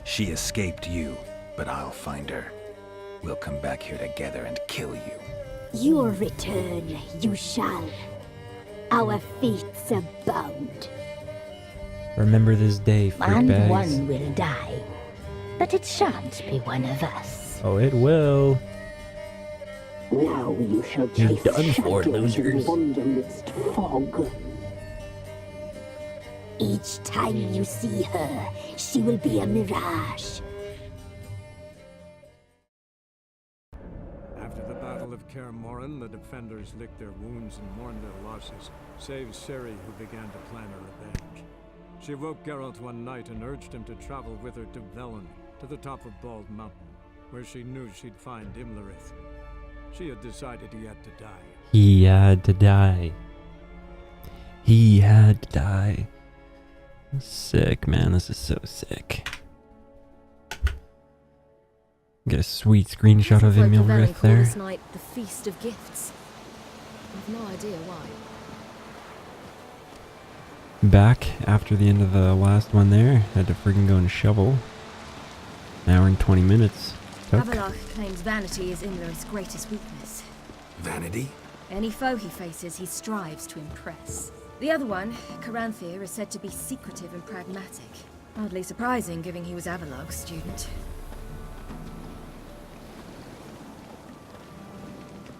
She escaped you, but I'll find her. We'll come back here together and kill you. Your return you shall. Our fates are bound. Remember this day, And fruitbags. one will die. But it shan't be one of us. Oh, it will. Now you shall You're chase done for, shadows losers. in wondermist fog. Each time you see her, she will be a mirage. After the Battle of Kaer Morhen, the defenders licked their wounds and mourned their losses, save Ciri, who began to plan a revenge. She woke Geralt one night and urged him to travel with her to Velen, to the top of Bald Mountain, where she knew she'd find Imlerith. She had decided he had to die. He had to die. He had to die. Sick, man. This is so sick. Get a sweet screenshot of Imlerith there. This night the Feast of Gifts. I've no idea why. Back after the end of the last one there. Had to friggin' go and shovel. An hour and 20 minutes. Took. Avalach claims vanity is Imlerith's greatest weakness. Vanity? Any foe he faces, he strives to impress. The other one, Caranthir, is said to be secretive and pragmatic. Hardly surprising, given he was Avalach's student.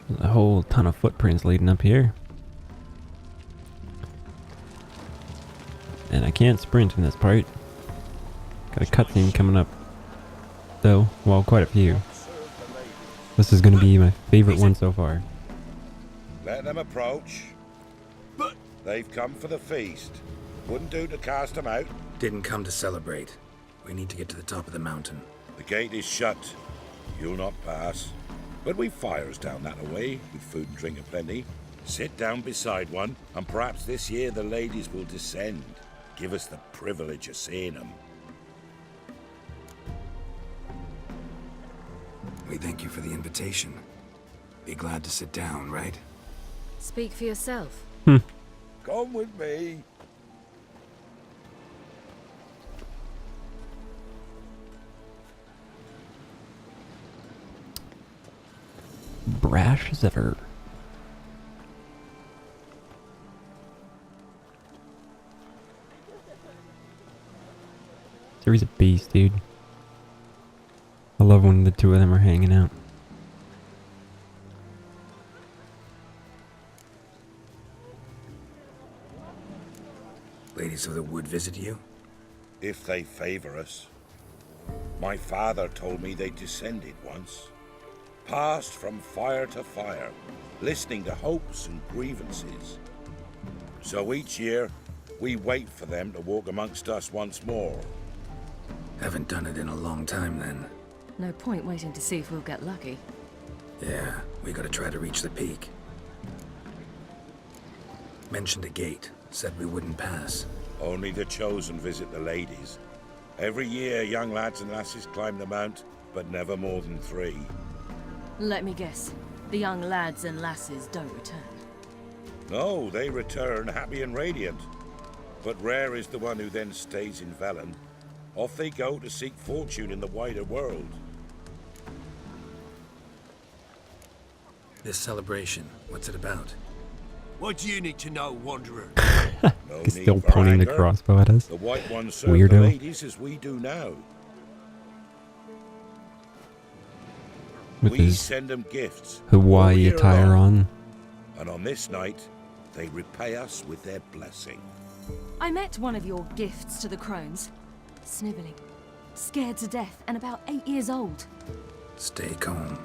There's a whole ton of footprints leading up here. And I can't sprint in this part. Got a cutscene coming up. Though, well, quite a few. This is going to be my favorite one so far. Let them approach. They've come for the feast. Wouldn't do to cast them out. Didn't come to celebrate. We need to get to the top of the mountain. The gate is shut. You'll not pass. But we've fires down that away, with food and drink aplenty. Sit down beside one, and perhaps this year the ladies will descend. Give us the privilege of seeing them. We thank you for the invitation. Be glad to sit down, right? Speak for yourself. Come with me. Brash as ever. Ciri's a beast, dude. I love when the two of them are hanging out. Ladies of the Wood visit you? If they favor us. My father told me they descended once. Passed from fire to fire, listening to hopes and grievances. So each year, we wait for them to walk amongst us once more. Haven't done it in a long time then. No point waiting to see if we'll get lucky. Yeah, we gotta try to reach the peak. Mentioned a gate, said we wouldn't pass. Only the chosen visit the ladies. Every year, young lads and lasses climb the mount, but never more than 3. Let me guess. The young lads and lasses don't return. No, they return happy and radiant. But rare is the one who then stays in Velen. Off they go to seek fortune in the wider world. This celebration, what's it about? What do you need to know, Wanderer? No He's need still for pointing the anger. crossbow at us. The White Ones serve Weirdo. the ladies as we do now. With We his send them gifts. Hawaii all year attire long. on. And on this night, they repay us with their blessing. I met one of your gifts to the crones. Snivelling. Scared to death and about 8 years old. Stay calm.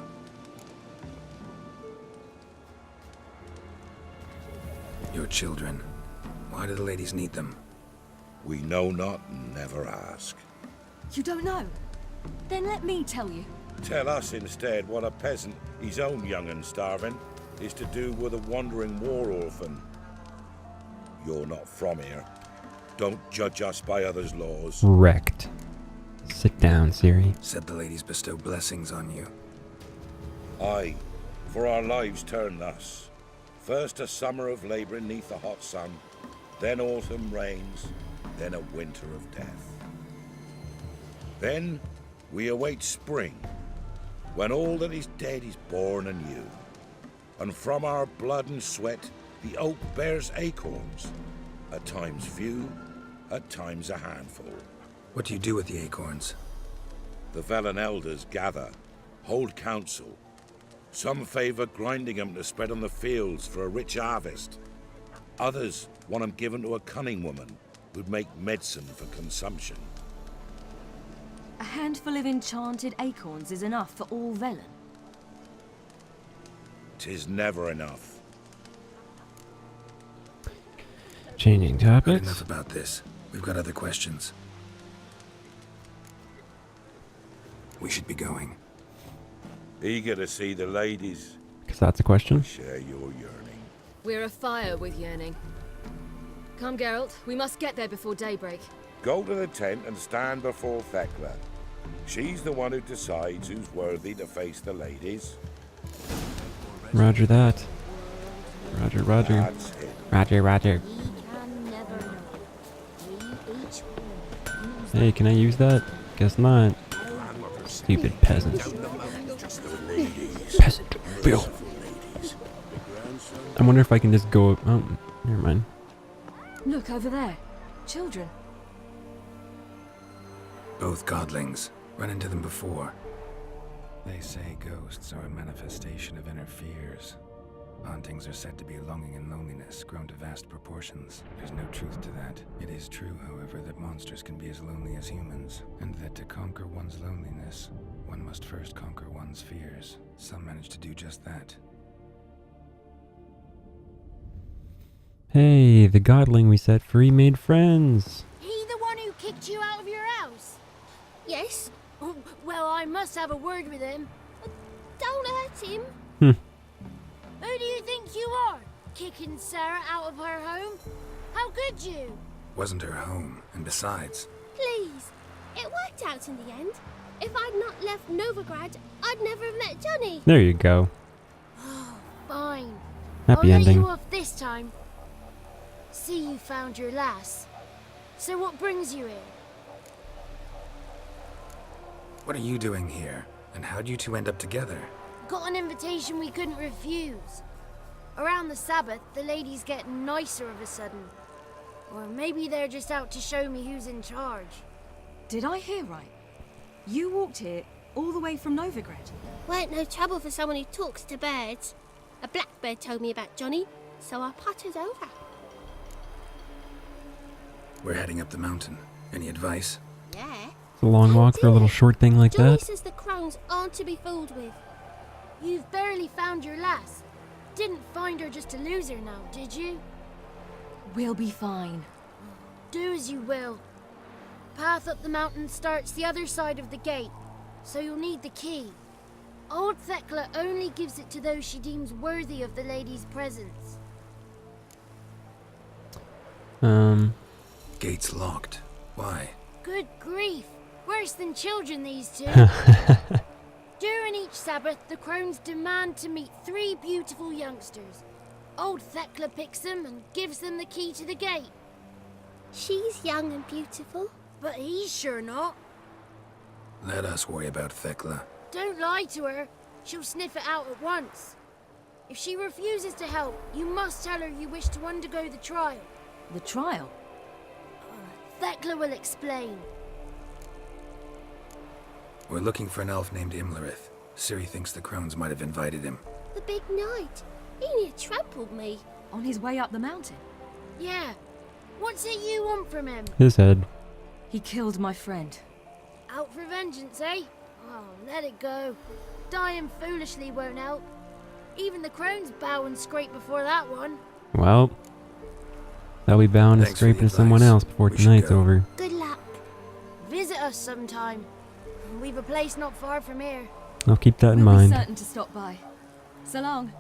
Your children. Why do the ladies need them? We know not and never ask. You don't know? Then let me tell you. Tell us instead what a peasant, his own young and starving, is to do with a wandering war orphan. You're not from here. Don't judge us by others' laws. Wrecked. Sit down, Ciri. Said the ladies bestow blessings on you. Aye, for our lives turn thus. First a summer of labouring neath the hot sun, then autumn rains, then a winter of death. Then we await spring, when all that is dead is born anew. And from our blood and sweat, the oak bears acorns. At times few, at times a handful. What do you do with the acorns? The Velen elders gather, hold council. Some favor grinding them to spread on the fields for a rich harvest. Others want them given to a cunning woman who'd make medicine for consumption. A handful of enchanted acorns is enough for all Velen. 'Tis never enough. Changing Good topics. enough about this. We've got other questions. We should be going. Eager to see the ladies. Because that's a question. Share your yearning. We're afire with yearning. Come, Geralt. We must get there before daybreak. Go to the tent and stand before Thekla. She's the one who decides who's worthy to face the ladies. Roger that. Roger, roger. That's it. Roger, roger. We can never know. We each one use Hey, can I use that? Guess not. Stupid peasants. Peasant. Bill. I wonder if I can just go... Oh, never mind. Look over there. Children. Both godlings. Run into them before. They say ghosts are a manifestation of inner fears. Hauntings are said to be longing and loneliness grown to vast proportions. There's no truth to that. It is true, however, that monsters can be as lonely as humans, and that to conquer one's loneliness, one must first conquer one's fears. Some manage to do just that. Hey, the godling we set free made friends. He the one who kicked you out of your house? Yes. Oh, well, I must have a word with him. Don't hurt him. Who do you think you are? Kicking Sarah out of her home? How could you? Wasn't her home, and besides... Please. It worked out in the end. If I'd not left Novigrad, I'd never have met Johnny. There you go. Fine. Happy I'll ending. let you off this time. See, you found your lass. So what brings you here? What are you doing here? And how'd you two end up together? Got an invitation we couldn't refuse. Around the Sabbath, the ladies get nicer of a sudden. Or maybe they're just out to show me who's in charge. Did I hear right? You walked here all the way from Novigrad. Weren't no trouble for someone who talks to birds. A blackbird told me about Johnny, so I pottered over. We're heading up the mountain. Any advice? Yeah. It's a long walk for a little short thing like Johnny that. says the crones aren't to be fooled with. You've barely found your lass. Didn't find her just to lose her now, did you? We'll be fine. Do as you will. Path up the mountain starts the other side of the gate, so you'll need the key. Old Thekla only gives it to those she deems worthy of the lady's presence. Gate's locked. Why? Good grief! Worse than children, these two. During each Sabbath, the crones demand to meet 3 beautiful youngsters. Old Thekla picks them and gives them the key to the gate. She's young and beautiful. But he's sure not. Let us worry about Thekla. Don't lie to her. She'll sniff it out at once. If she refuses to help, you must tell her you wish to undergo the trial. The trial? Thekla will explain. We're looking for an elf named Imlerith. Ciri thinks the crones might have invited him. The big knight. He near trampled me. On his way up the mountain? Yeah. What's it you want from him? His head. He killed my friend. Out for vengeance, eh? Oh, let it go. Dying foolishly won't help. Even the crones bow and scrape before that one. Well, they'll be bound to Thanks for the scrape into someone advice. else before We should tonight's go. over. Good luck. Visit us sometime. We've a place not far from here. I'll keep that in We'll be mind. certain to stop by. So long.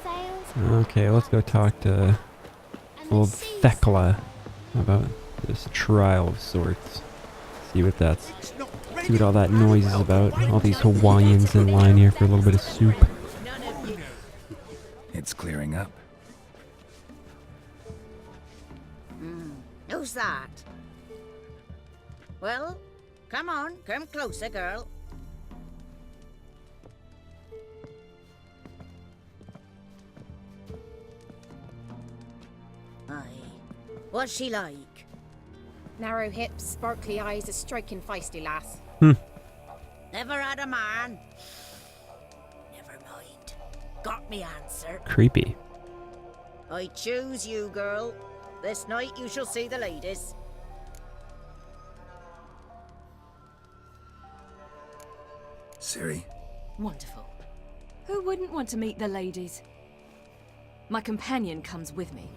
Sails Okay, let's go talk to and the old seas. Thekla about this trial of sorts. See what that's. See what all that noise is about. All these Hawaiians in line here for a little bit of soup. It's clearing up. Who's that? Well, come on, come closer, girl. Aye. What's she like? Narrow hips, sparkly eyes, a striking feisty lass. Never had a man. Never mind. Got me answer. Creepy. I choose you, girl. This night you shall see the ladies. Ciri, Wonderful. Who wouldn't want to meet the ladies? My companion comes with me.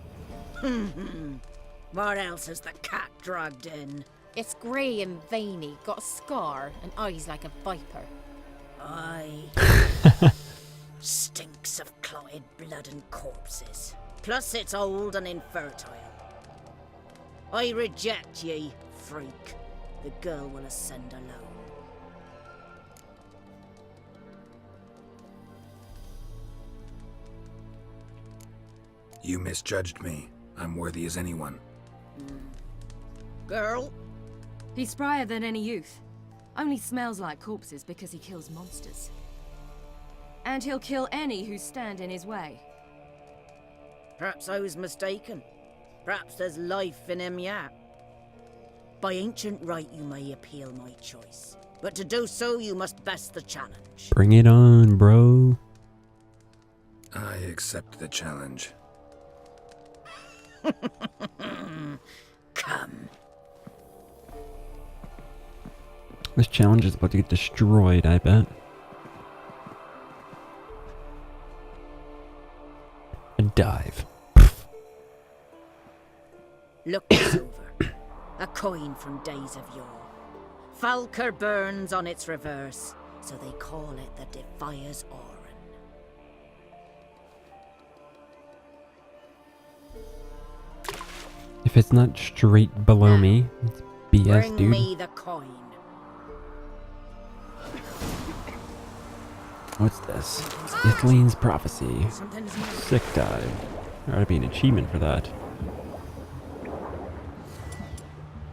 What else has the cat dragged in? It's grey and veiny, got a scar, and eyes like a viper. Aye. Stinks of clotted blood and corpses. Plus it's old and infertile. I reject ye, freak. The girl will ascend alone. you misjudged me. I'm worthy as anyone. Girl? He's sprier than any youth. Only smells like corpses because he kills monsters. And he'll kill any who stand in his way. Perhaps I was mistaken. Perhaps there's life in him yet. By ancient right you may appeal my choice. But to do so you must best the challenge. Bring it on, bro. I accept the challenge. Come. This challenge is about to get destroyed, I bet. A dive. Look this over. A coin from days of yore. Falker burns on its reverse, so they call it the Defier's Oran. If it's not straight below me, it's BS, Bring dude. me the coin. What's this? Ithleen's Prophecy. Sick dive. There ought to be an achievement for that.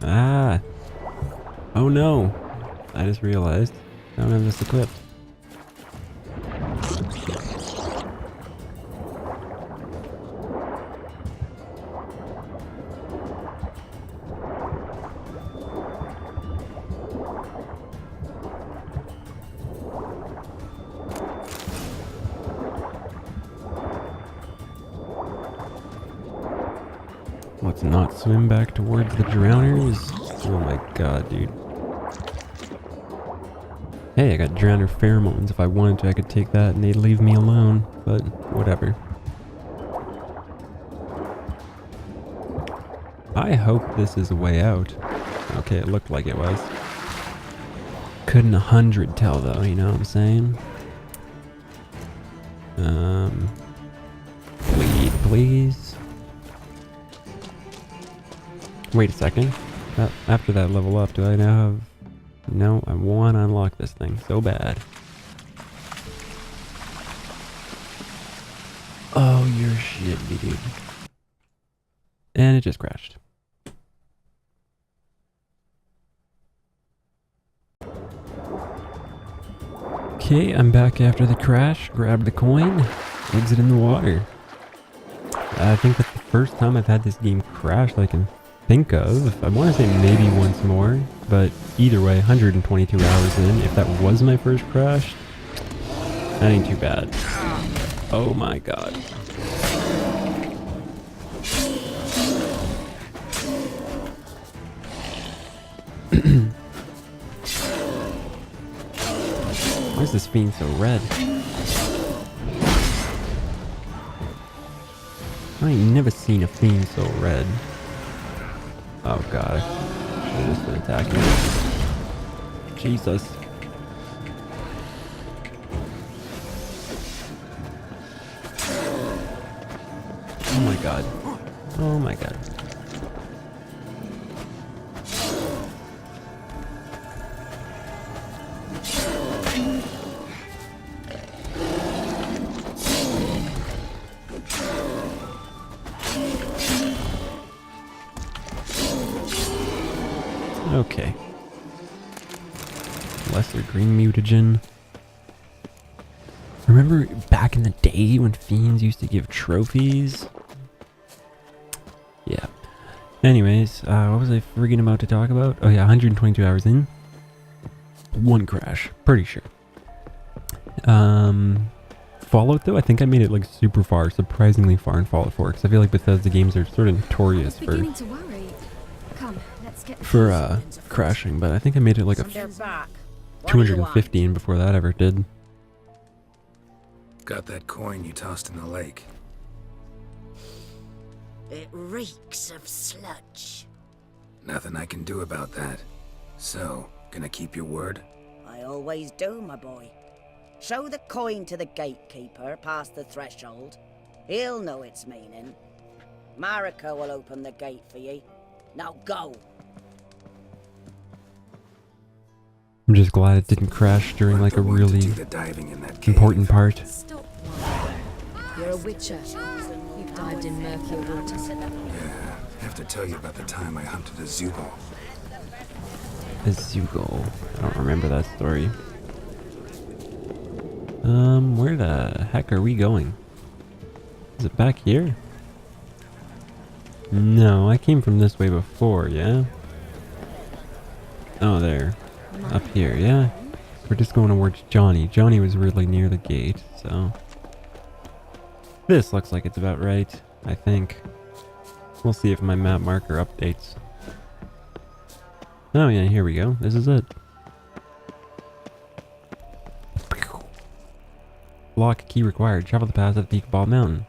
Ah! Oh no! I just realized I don't have this equipped. Let's not swim back towards the drowners. Oh my god, dude. Hey, I got drowner pheromones. If I wanted to, I could take that and they'd leave me alone. But, whatever. I hope this is a way out. Okay, it looked like it was. Couldn't 100 tell though, you know what I'm saying? Bleed, please. Wait a second. After that level up, do I now have... No, I want to unlock this thing so bad. Oh, you're shitting me, dude. And it just crashed. Okay, I'm back after the crash. Grab the coin. Exit in the water. I think that's the first time I've had this game crash that I can think of. I want to say maybe once more, but either way, 122 hours in. If that was my first crash, that ain't too bad. Oh my god. Why is this fiend so red? I ain't never seen a fiend so red. Oh god, I should have just been attacking. Jesus. Oh my god. Oh my god. Okay. lesser green mutagen. Remember back in the day when fiends used to give trophies? Yeah. Anyways, what was I freaking about to talk about? Oh yeah, 122 hours in. One crash, pretty sure. Fallout though, I think I made it like super far, surprisingly far in Fallout 4, because I feel like Bethesda games are sort of notorious for Beginning to worry. Come, let's get the keys and things afoot. crashing, but I think I made it like a They're back. What do you want? 215 before that ever did. Got that coin you tossed in the lake. It reeks of sludge. Nothing I can do about that. So, gonna keep your word? I always do, my boy. Show the coin to the gatekeeper past the threshold. He'll know its meaning. Marika will open the gate for ye. Now go. I'm just glad it didn't crash during like a Weren't the one to really do the diving in that cave. important part. Stop. You're a witcher. You've dived in murkier waters. Yeah, have to tell you about the time I hunted a Zugal. A Zugal. I don't remember that story. Where the heck are we going? Is it back here? No, I came from this way before, yeah? Oh, there. Up here, yeah? We're just going towards Johnny. Johnny was really near the gate, so... This looks like it's about right, I think. We'll see if my map marker updates. Oh yeah, here we go. This is it. Lock key required. Travel the path at the peak of Bald Mountain.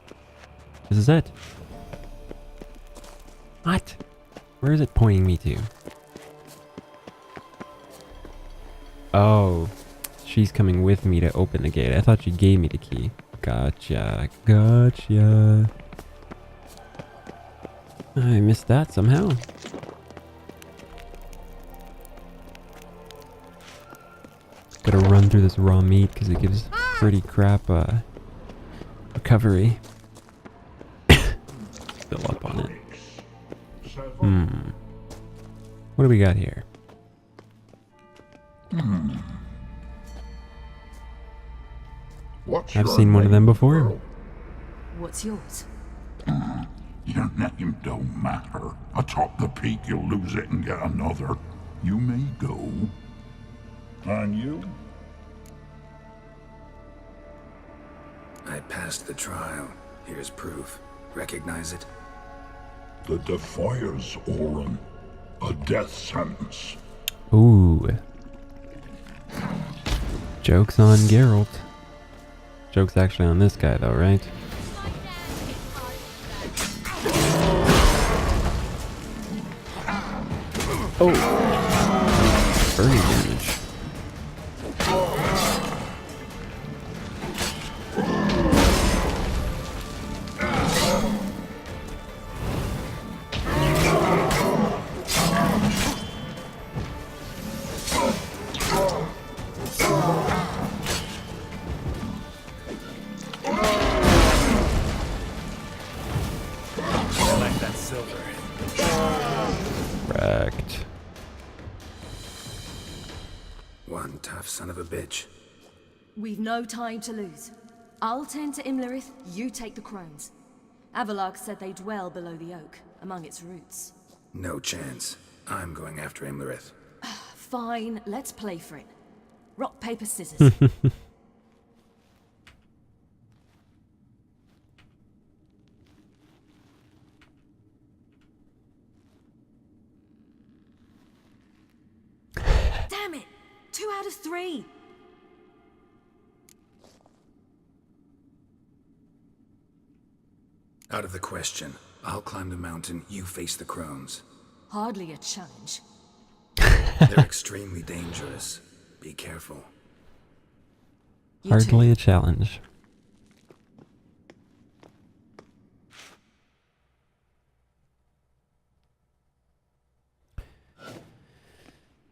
This is it. What? Where is it pointing me to? Oh. She's coming with me to open the gate. I thought she gave me the key. Gotcha. Gotcha. I missed that somehow. Gotta run through this raw meat because it gives pretty crap recovery. Fill up on it. What do we got here? What's I've your seen one of them name, before. girl? What's yours? Your name don't matter. Atop the peak, you'll lose it and get another. You may go. And you? I passed the trial. Here's proof. Recognize it? The Defier's Orin. A death sentence. Ooh. Joke's on Geralt. Joke's actually on this guy though, right? Oh! Burning damage. Like that silver. Wrecked. One tough son of a bitch. We've no time to lose. I'll tend to Imlerith, you take the crones. Avalok said they dwell below the oak, among its roots. No chance. I'm going after Imlerith. Fine, let's play for it. Rock, paper, scissors. Damn it! 2 out of 3! Out of the question. I'll climb the mountain, you face the crones. Hardly a challenge. They're extremely dangerous. Be careful. You Hardly too. a challenge.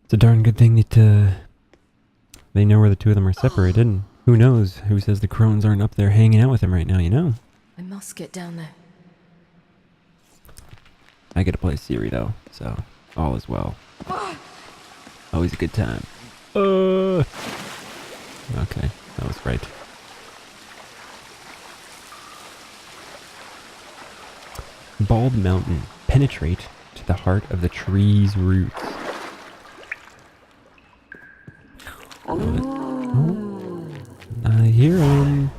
It's a darn good thing that they know where the two of them are separated. And who knows? Who says the crones aren't up there hanging out with him right now, you know? I must get down there. I get to play Ciri though, so all is well. Always a good time. Okay, that was right. Bald mountain. Penetrate to the heart of the tree's roots. Oh, I hear him.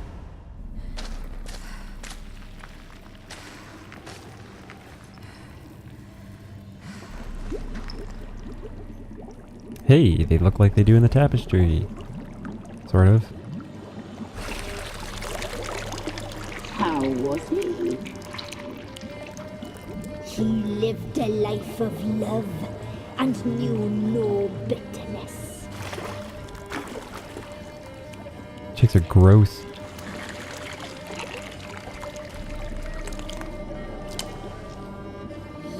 Hey, they look like they do in the tapestry. Sort of. How was he? He lived a life of love and knew no bitterness. Chicks are gross.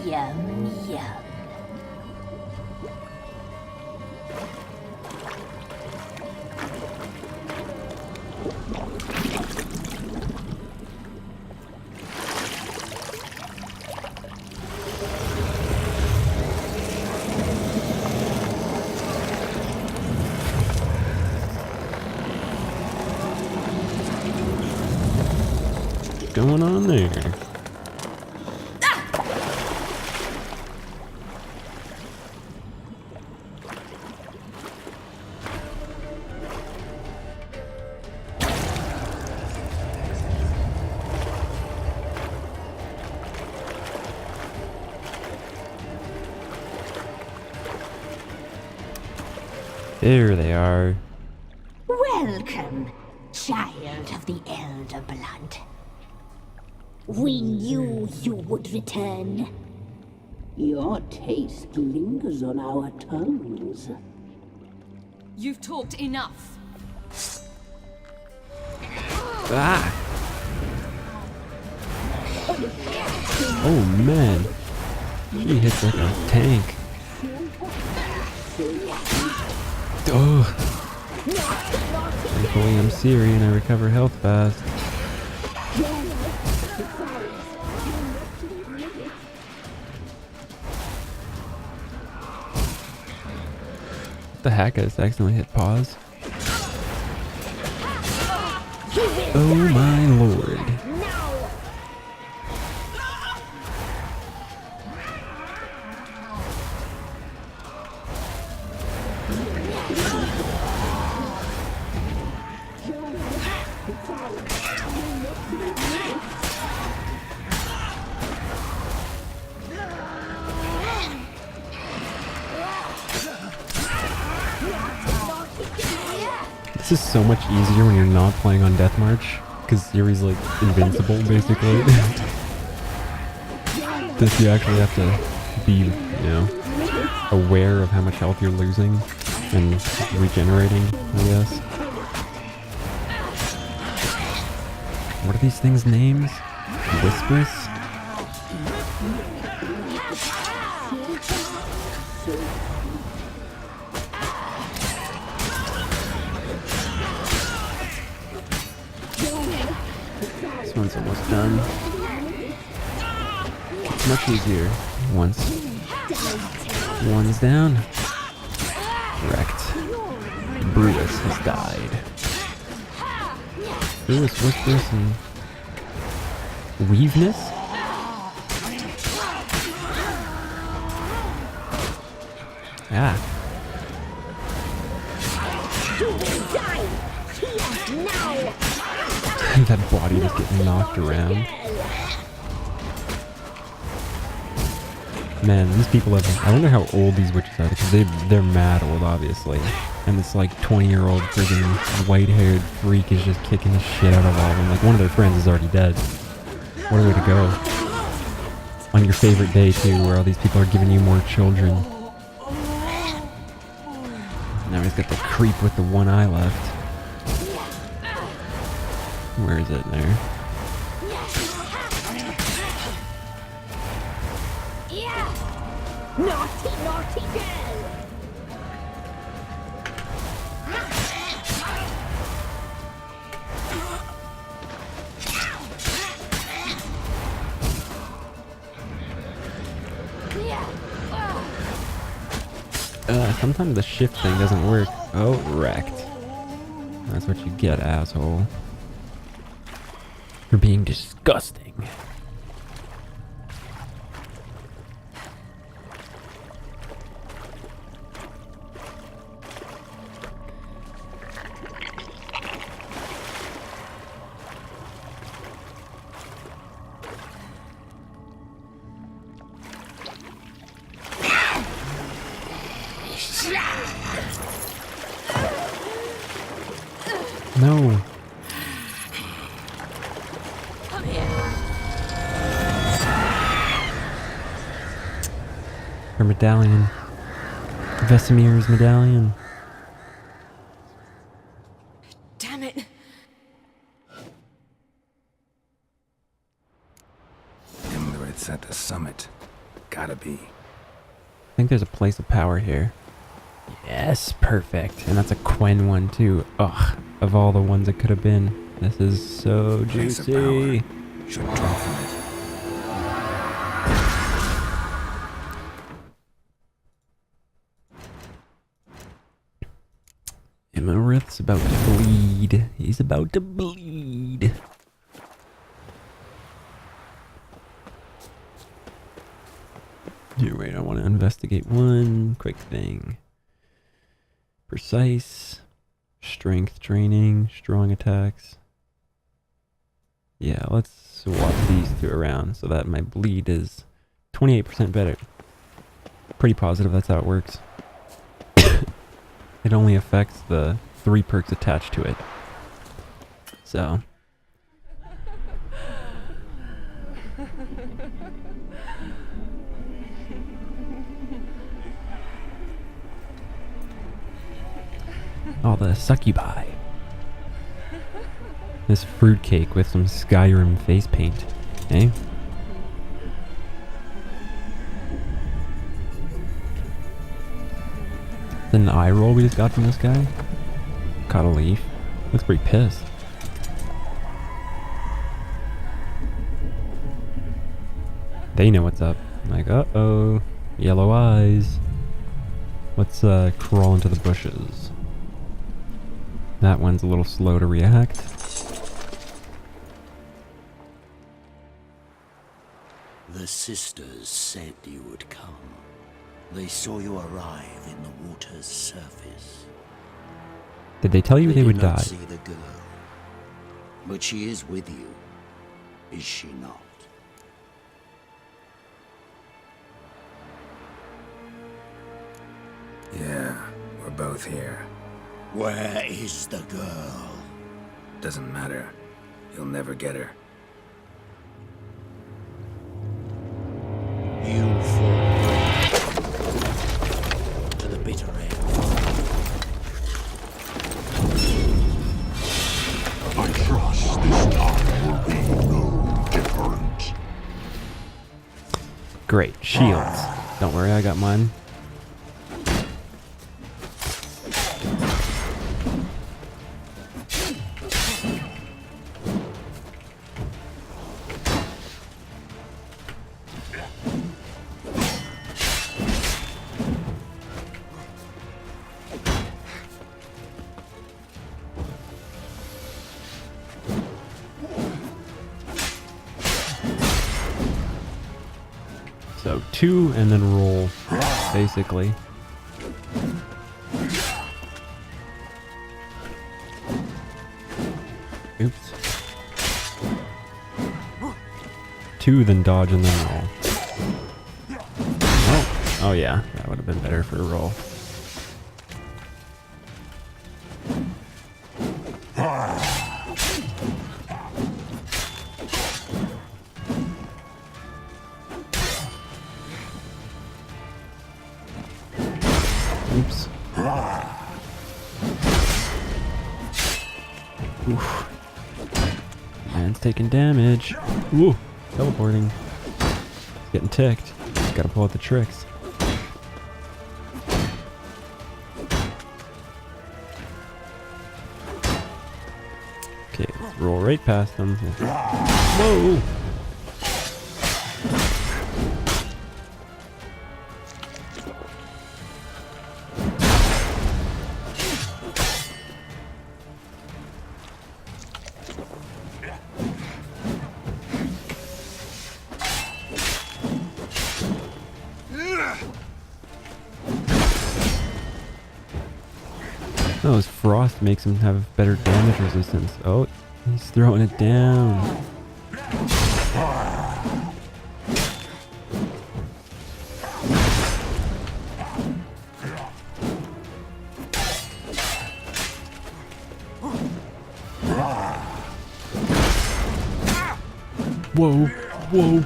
Yum, yum. What's going on there? There they are. Welcome, child of the Elder Blood. We knew you would return. Your taste lingers on our tongues. You've talked enough. Ah! Oh man. He hits like a tank. Oh! Thankfully I'm Ciri and I recover health fast. What the heck? I just accidentally hit pause. Oh my lord. This is so much easier when you're not playing on Death March, because Ciri's like invincible basically. This you actually have to be, you know, aware of how much health you're losing and regenerating, I guess. What are these things' names? Whispers? This one's almost done. It's much easier once one's down. Wrecked. Brutus has died. Brutus, Whisperous, and Weaveness? Ah. That body just getting knocked around. Man, these people have... I wonder how old these witches are, because they're mad old, obviously. And this, like, 20-year-old friggin' white-haired freak is just kicking the shit out of all of them. Like, one of their friends is already dead. What a way to go. On your favorite day, too, where all these people are giving you more children. Now he's got the creep with the one eye left. Where is it there? Naughty, naughty girl! Sometimes the shift thing doesn't work. Oh, wrecked. That's what you get, asshole. For being disgusting. No. Her medallion. Vesemir's medallion. Damn it. Imlerith's at the summit. Gotta be. I think there's a place of power here. Yes, perfect. And that's a Quen one too. Ugh, of all the ones it could have been. This is so Place of juicy. power. Should draw from it. Imlerith's about to bleed. He's about to bleed. Here, wait, I want to investigate one quick thing. Precise, strength training, strong attacks. Yeah, let's swap these two around so that my bleed is 28% better. Pretty positive that's how it works. It only affects the 3 perks attached to it. So. All the succubi. This fruitcake with some Skyrim face paint. Eh? An eye roll we just got from this guy. Caught a leaf. Looks pretty pissed. They know what's up. I'm like, uh-oh. Yellow eyes. Let's crawl into the bushes. That one's a little slow to react. The sisters said you would come. They saw you arrive in the water's surface. Did they tell you they would did not die? see the girl, but she is with you, is she not? Yeah, we're both here. Where is the girl? Doesn't matter. You'll never get her. You fall to the bitter end. I trust this time will be no different. Great. Shields. Don't worry, I got mine. So 2 and then roll, basically. Oops. 2 then dodge and then roll. Oh yeah, that would have been better for a roll. Oops. Oof. Man's taking damage. Ooh, teleporting. He's getting ticked. Gotta pull out the tricks. Okay, let's roll right past them. Whoa! Oh, his frost makes him have better damage resistance. Oh, he's throwing it down. Whoa, whoa.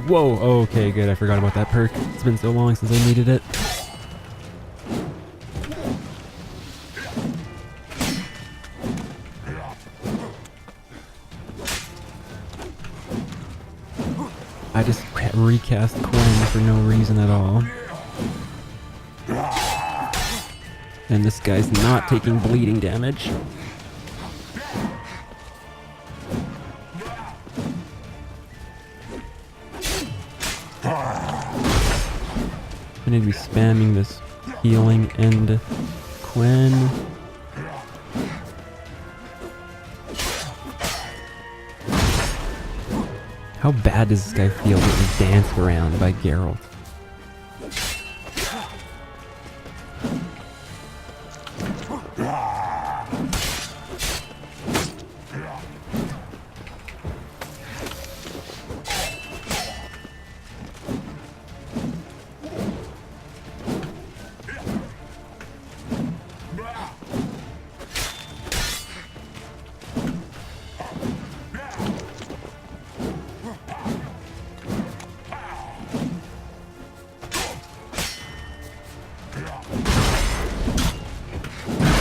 Whoa, okay, good. I forgot about that perk. It's been so long since I needed it. I just recast Quinn for no reason at all. And this guy's not taking bleeding damage. I need to be spamming this healing and Quinn. How bad does this guy feel getting danced around by Geralt?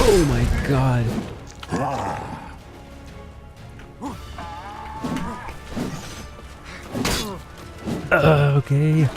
Oh my god. Okay.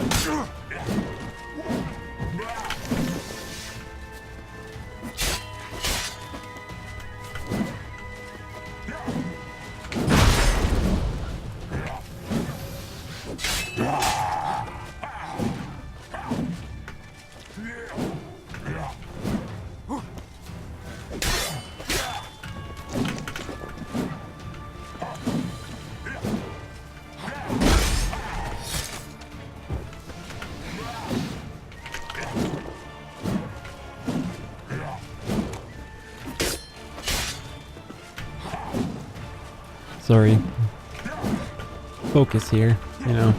Sorry. Focus here, you know.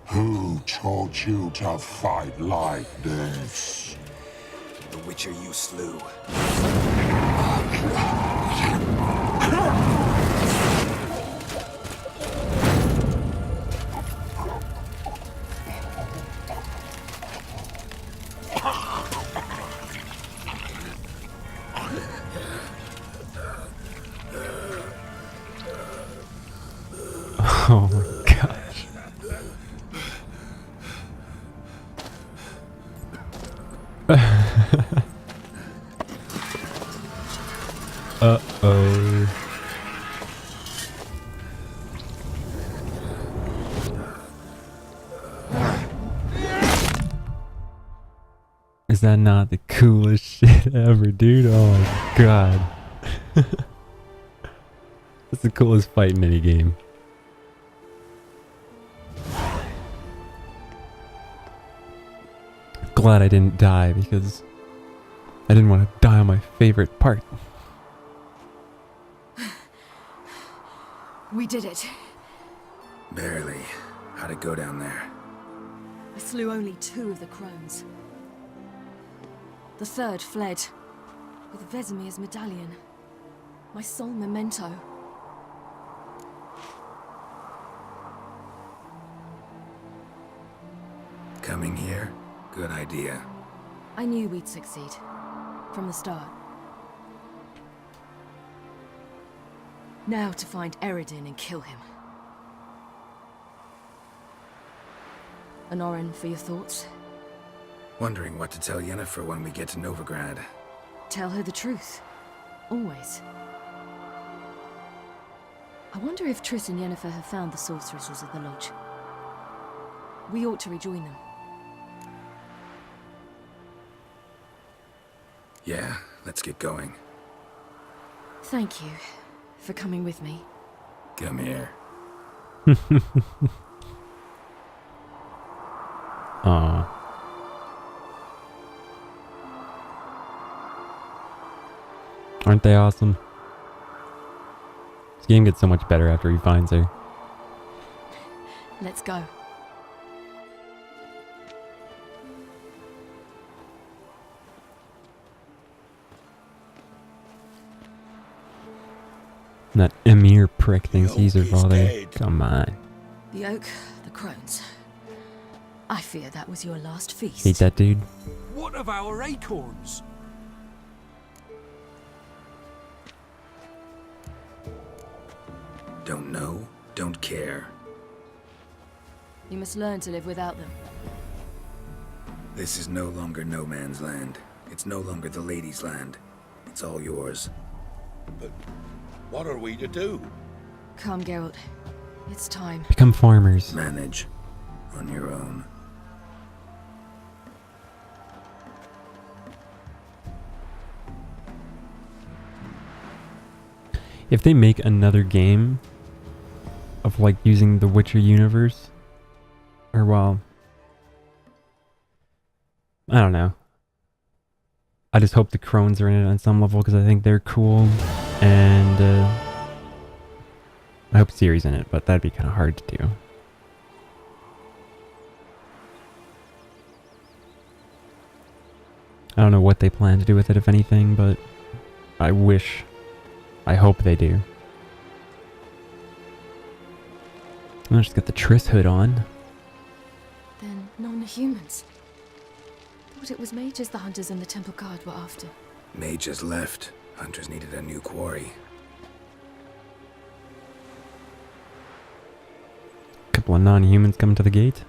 Who taught you to fight like this? The Witcher you slew. Oh my gosh. Uh-oh. Is that not the coolest shit ever, dude? Oh my god. That's the coolest fight minigame. Glad I didn't die because I didn't want to die on my favorite part. We did it. Barely. How'd it go down there? I slew only 2 of the crones. The third fled, with Vesemir's medallion. My sole memento. Coming here? Good idea. I knew we'd succeed. From the start. Now to find Eredin and kill him. And Oren, for your thoughts? Wondering what to tell Yennefer when we get to Novigrad. Tell her the truth. Always. I wonder if Triss and Yennefer have found the sorceresses of the Lodge. We ought to rejoin them. Yeah, let's get going. Thank you for coming with me. Come here. Aw. Aren't they awesome? This game gets so much better after he finds her. Let's go. That Emir prick thinks The he's her oak is father. dead. Come on. The oak, the crones. I fear that was your last feast. Hate that dude. What of our acorns? Don't know, don't care. You must learn to live without them. This is no longer no man's land. It's no longer the lady's land. It's all yours. But what are we to do? Come, Geralt. It's time. Become farmers. Manage. On your own. If they make another game of like using the Witcher universe, or well, I don't know. I just hope the crones are in it on some level because I think they're cool, and I hope Ciri's in it, but that'd be kind of hard to do. I don't know what they plan to do with it, if anything, but I hope they do. I'll just get the Triss hood on. Then non-humans. Thought it was mages the hunters and the temple guard were after. Mages left. Hunters needed a new quarry. Couple of non-humans coming to the gate.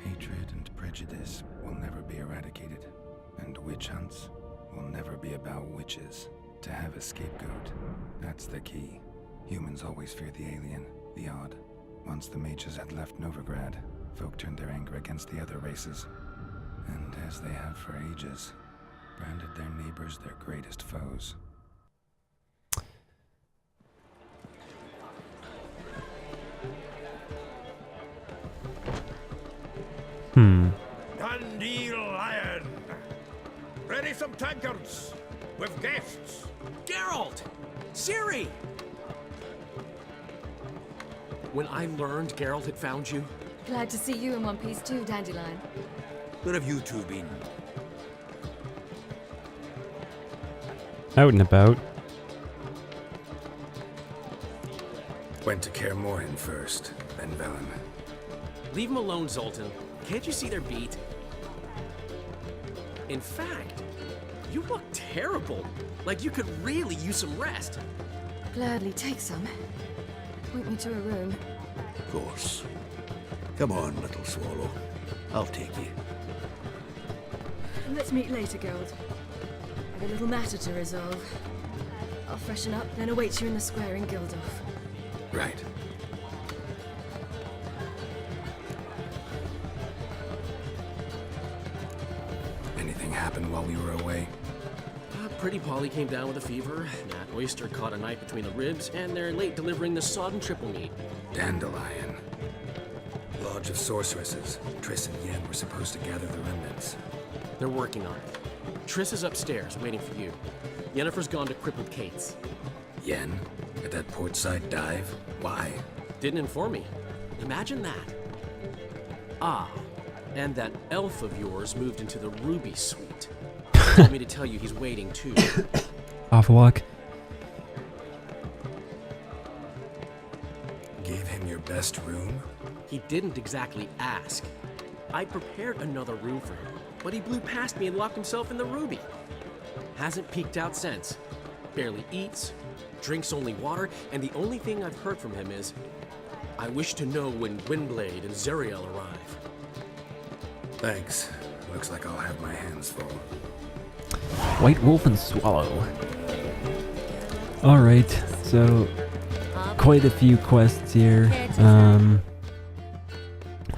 Hatred and prejudice will never be eradicated, and witch hunts will never be about witches. To have a scapegoat, that's the key. Humans always fear the alien, the odd. Once the mages had left Novigrad, folk turned their anger against the other races, and as they have for ages, branded their neighbors their greatest foes. Dandelion! Ready some tankards with guests. Geralt! Ciri! When I learned Geralt had found you, Glad to see you in one piece too, Dandelion. Where have you two been? Out and about. Went to Kaer Morhen first, then Velen. leave them alone, Zoltan. Can't you see they're beat? In fact, you look terrible. Like you could really use some rest. Gladly take some. Point me to a room. Of course. Come on, little swallow. I'll take you. Let's meet later, Geralt. I've a little matter to resolve. I'll freshen up, then await you in the square in Gildorf. Right. Anything happened while we were away? Pretty Polly came down with a fever. That oyster caught a knife between the ribs, and they're late delivering the sodden triple meat. Dandelion. Lodge of Sorceresses. Triss and Yen were supposed to gather the remnants. They're working on it. Triss is upstairs, waiting for you. Yennefer's gone to crippled Kate's. Yen? At that portside dive? Why? Didn't inform me. Imagine that. Ah, and that elf of yours moved into the Ruby Suite. Told me to tell you he's waiting too. Off luck. Gave him your best room? He didn't exactly ask. I prepared another room for him, but he blew past me and locked himself in the Ruby. Hasn't peeked out since. Barely eats, drinks only water, and the only thing I've heard from him is, I wish to know when Gwynblade and Zariel arrive. Thanks. Looks like I'll have my hands full. White Wolf and Swallow. Alright, so quite a few quests here.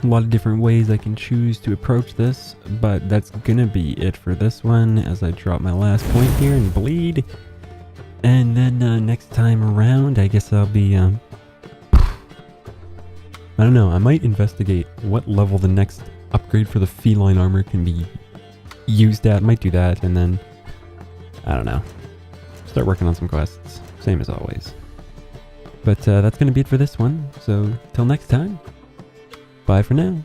A lot of different ways I can choose to approach this, but that's gonna be it for this one as I drop my last point here and bleed. And then next time around, I guess I'll be, I don't know, I might investigate what level the next upgrade for the feline armor can be used at. Might do that, and then, I don't know, start working on some quests, same as always. But that's gonna be it for this one, so till next time, bye for now.